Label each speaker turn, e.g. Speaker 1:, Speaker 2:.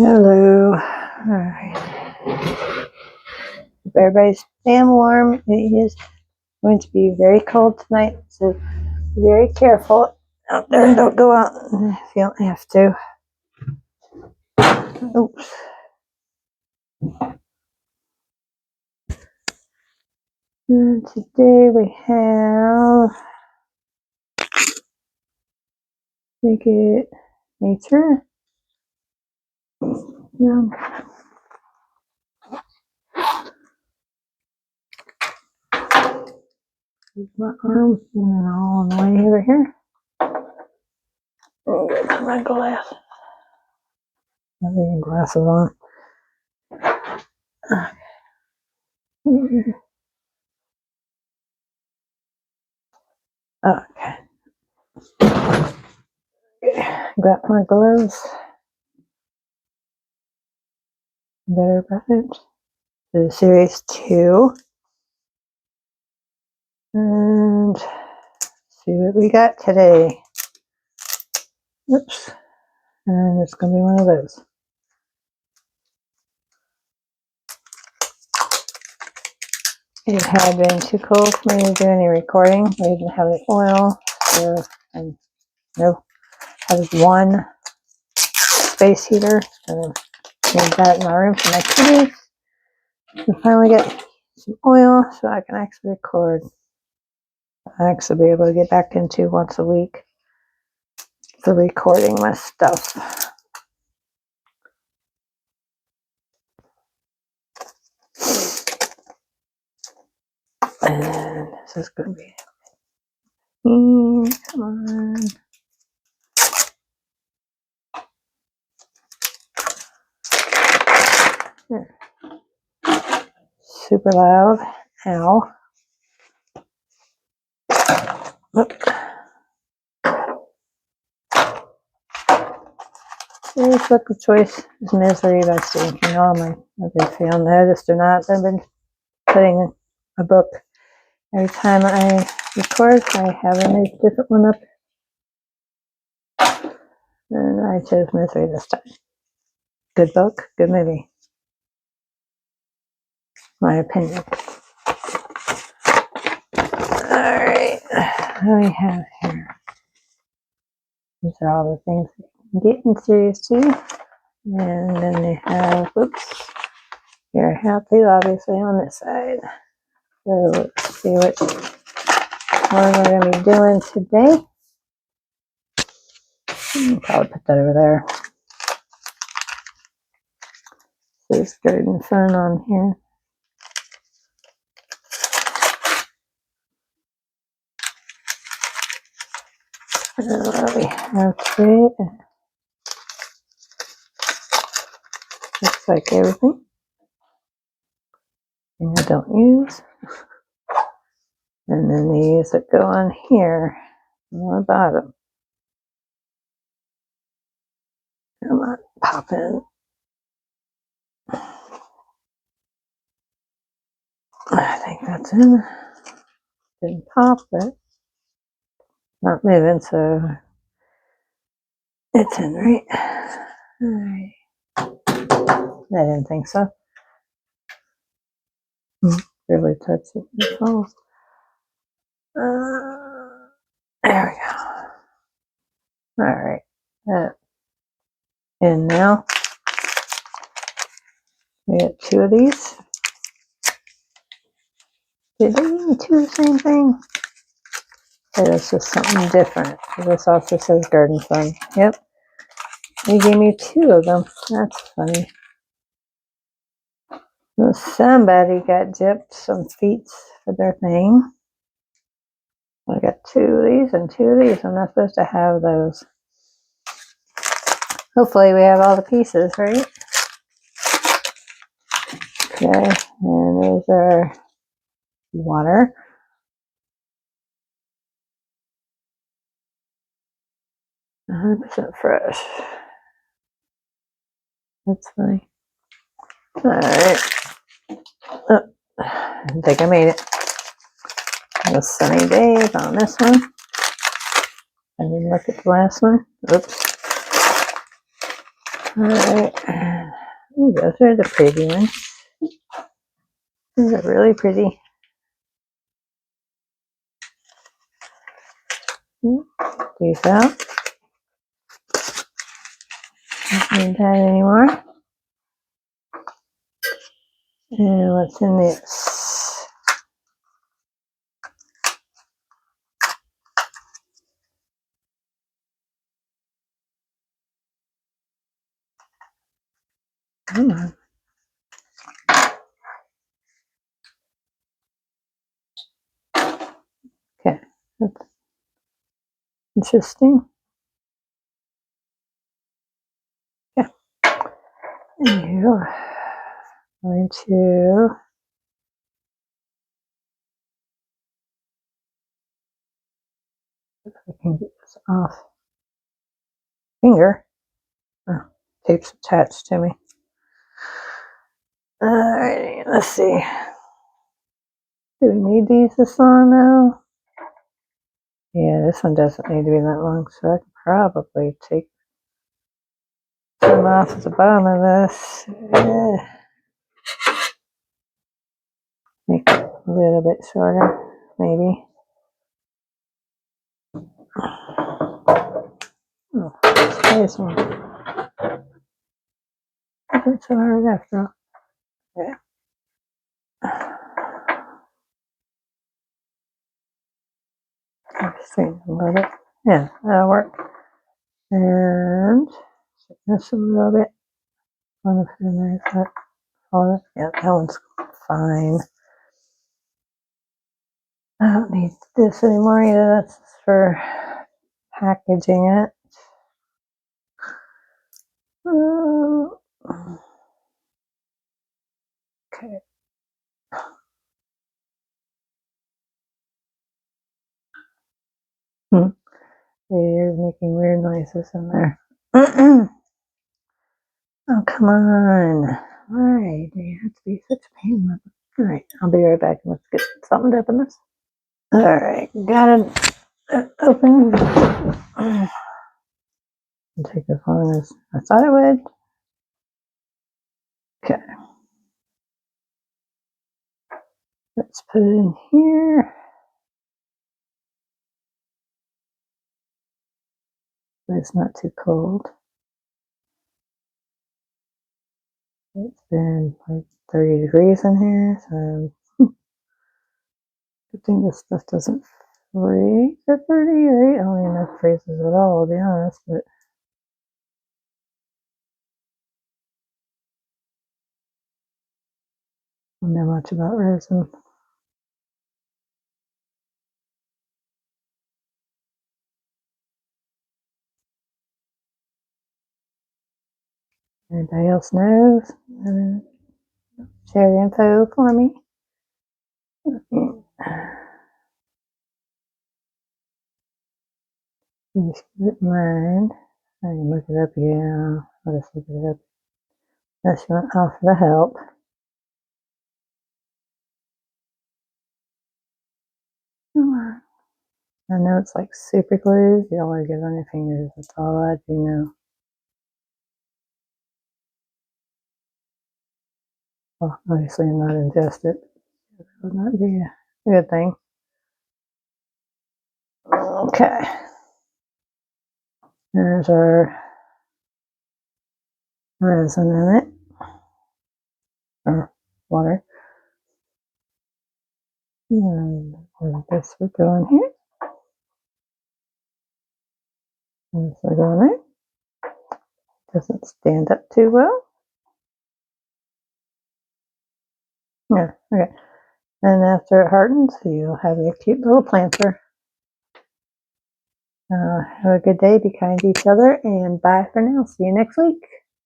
Speaker 1: Hello. Alright. Hope everybody's staying warm. It is going to be very cold tonight, so be very careful out there. Don't go out if you don't have to. Oops. And today we have Make It Nature. My arm's getting all in the way over here. Oh, get my glasses. I'm getting glasses on. Okay. Got my gloves. Better Buttons. The series 2. And see what we got today. Oops. And it's going to be one of those. It had been too cold for me to do any recording. We didn't have any oil. So I have one space heater. So I made that in my room for my kitties. And finally get some oil so I can actually record. I'll actually be able to get back into once a week for recording my stuff. And this is going to be come on. Here. Super loud. Ow. Look. Today's book of choice is Misery by Stephen King. All my other fan noticed or not, I've been putting a book every time I record. I have a different one up. And I chose Misery this time. Good book, good movie. My opinion. Alright. What do we have here? These are all the things that you can get in Series 2. And then they have, oops, You're Happy, obviously, on this side. So let's see what one we're going to be doing today. I'll probably put that over there. There's Garden Fun on here. We have today. Looks like everything. I don't use. And then these that go on here on the bottom. Come on, pop in. I think that's in. Didn't pop, but not moving, so it's in, right? Alright. I didn't think so. Really touch it. Oh. There we go. Alright. And now we got 2 of these. Did they give me 2 of the same thing? Or is this something different? This also says Garden Fun. Yep. They gave me 2 of them. That's funny. Well, somebody got gypped some feet for their thing. I got 2 of these and 2 of these. I'm not supposed to have those. Hopefully we have all the pieces, right? Okay, and these are water. %, fresh. That's funny. Alright. Oh, I think I made it. The sunny days on this one. I didn't look at the last one. Oops. Alright. Ooh, those are the pretty ones. These are really pretty. These out. Don't need that anymore. And what's in this? Come on. Okay, that's interesting. Yeah. Anywho, going to if I can get this off finger. Oh, tape's attached to me. Alrighty, let's see. Do we need these this long though? Yeah, this one doesn't need to be that long, so I could probably take some off at the bottom of this. Make it a little bit shorter, maybe. Oh, this one. Isn't so hard after all. Yeah. Straighten a little bit. Yeah, that'll work. And this a little bit. On the that. Yeah, that one's fine. I don't need this anymore either. That's for packaging it. Okay. You're making weird noises in there. Oh, come on. Why do you have to be such a pain? Alright, I'll be right back and let's get something to open this. Alright, got it open. It'll take as long as I thought it would. Okay. Let's put it in here. But it's not too cold. It's been like 30 degrees in here, so good thing this stuff doesn't freeze at 30, right? I don't even know if it freezes at all, to be honest, but I don't know much about resin. Anybody else knows? Share the info for me. You shouldn't mind. I can look it up, yeah. I'll just look it up. Unless you want to offer the help. Come on. I know it's like super glue. You don't want to get it on your fingers. That's all I do know. Well, obviously not ingest it. That would not be a good thing. Okay. There's our resin in it. Or water. And this would go in here. This would go in there. Doesn't stand up too well. Yeah, okay. And after it hardens, you'll have your cute little planter. Have a good day, be kind to each other, and bye for now. See you next week.